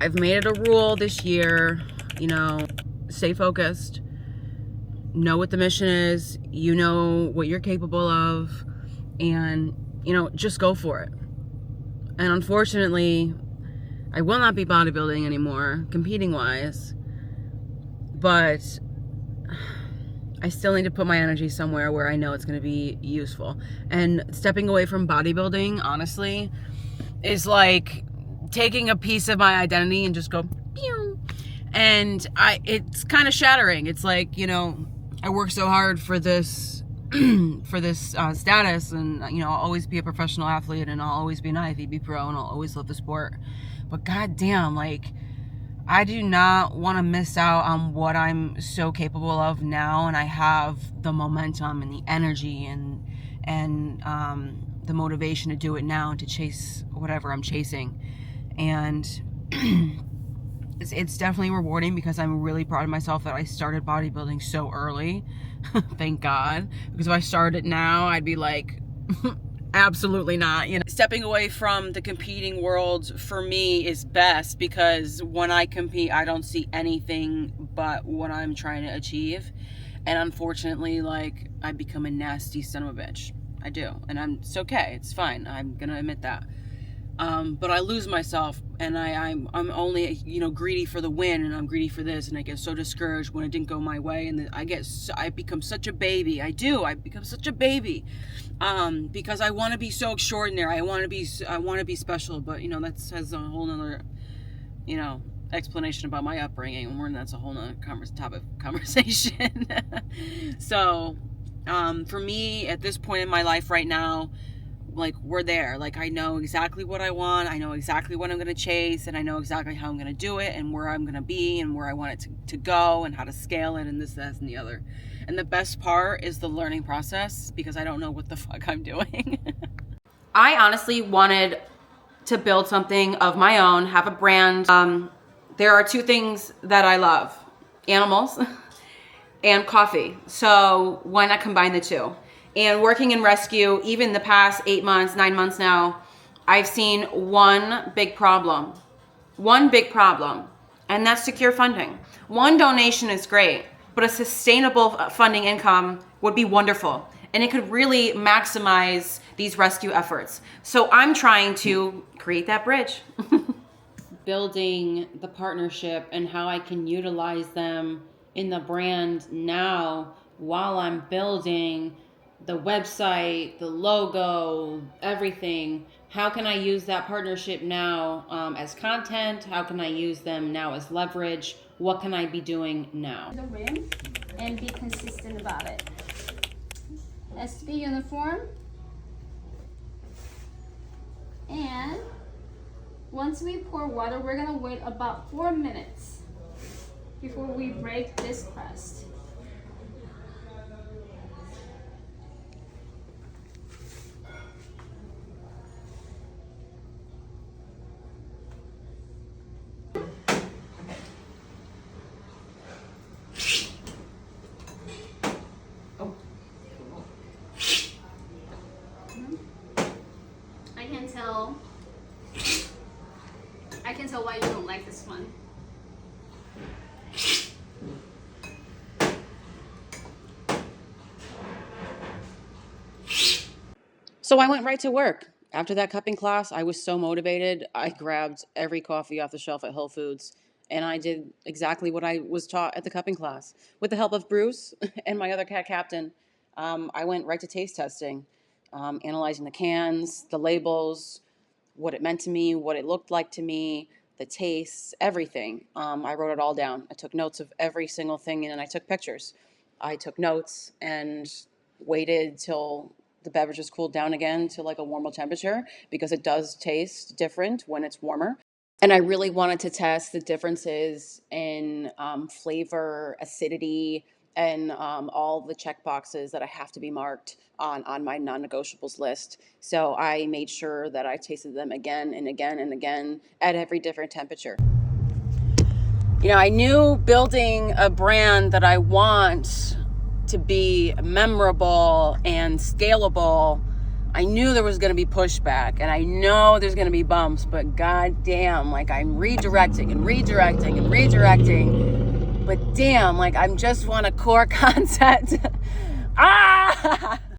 I've made it a rule this year, stay focused, know what the mission is, what you're capable of, and, just go for it. And unfortunately, I will not be bodybuilding anymore, competing wise, but I still need to put my energy somewhere where I know it's going to be useful. And stepping away from bodybuilding, honestly, is like taking a piece of my identity and just go, pew. And it's kind of shattering. It's like, I worked so hard for this, status, and, I'll always be a professional athlete, and I'll always be an IFBB pro, and I'll always love the sport. But goddamn, I do not want to miss out on what I'm so capable of now, and I have the momentum and the energy and the motivation to do it now and to chase whatever I'm chasing. And it's definitely rewarding because I'm really proud of myself that I started bodybuilding so early. Thank God. Because if I started now, I'd be like, absolutely not. Stepping away from the competing world for me is best, because when I compete, I don't see anything but what I'm trying to achieve. And unfortunately, I become a nasty son of a bitch. I do. And it's okay. It's fine. I'm going to admit that. But I lose myself, and I'm only, greedy for the win, and I'm greedy for this, and I get so discouraged when it didn't go my way, and I become such a baby. I become such a baby, because I want to be so extraordinary. I want to be special, but, that has a whole nother, explanation about my upbringing, and that's a whole nother topic of conversation. So, for me, at this point in my life right now, we're there. I know exactly what I want. I know exactly what I'm going to chase, and I know exactly how I'm going to do it, and where I'm going to be, and where I want it to go, and how to scale it, and this, that, and the other. And the best part is the learning process, because I don't know what the fuck I'm doing. I honestly wanted to build something of my own, have a brand. There are two things that I love: animals and coffee. So why not combine the two? And working in rescue, even the past 8 months, 9 months now, I've seen one big problem, and that's secure funding. One donation is great, but a sustainable funding income would be wonderful, and it could really maximize these rescue efforts. So I'm trying to create that bridge. Building the partnership and how I can utilize them in the brand now while I'm building the website, the logo, everything. How can I use that partnership now as content? How can I use them now as leverage? What can I be doing now? The rim and be consistent about it. It has to be uniform. And once we pour water, we're gonna wait about 4 minutes before we break this crust. I can tell why you don't like this one. So I went right to work. After that cupping class, I was so motivated. I grabbed every coffee off the shelf at Whole Foods, and I did exactly what I was taught at the cupping class. With the help of Bruce and my other cat captain, I went right to taste testing, analyzing the cans, the labels, what it meant to me, what it looked like to me, the tastes, everything. I wrote it all down. I took notes of every single thing, and I took pictures. I took notes and waited till the beverages cooled down again to a warmer temperature, because it does taste different when it's warmer. And I really wanted to test the differences in flavor, acidity, and all the check boxes that I have to be marked on my non-negotiables list. So I made sure that I tasted them again and again and again at every different temperature. I knew building a brand that I want to be memorable and scalable I knew there was going to be pushback, and I know there's going to be bumps, but goddamn, like I'm redirecting and redirecting and redirecting. But damn, like I just want a core concept.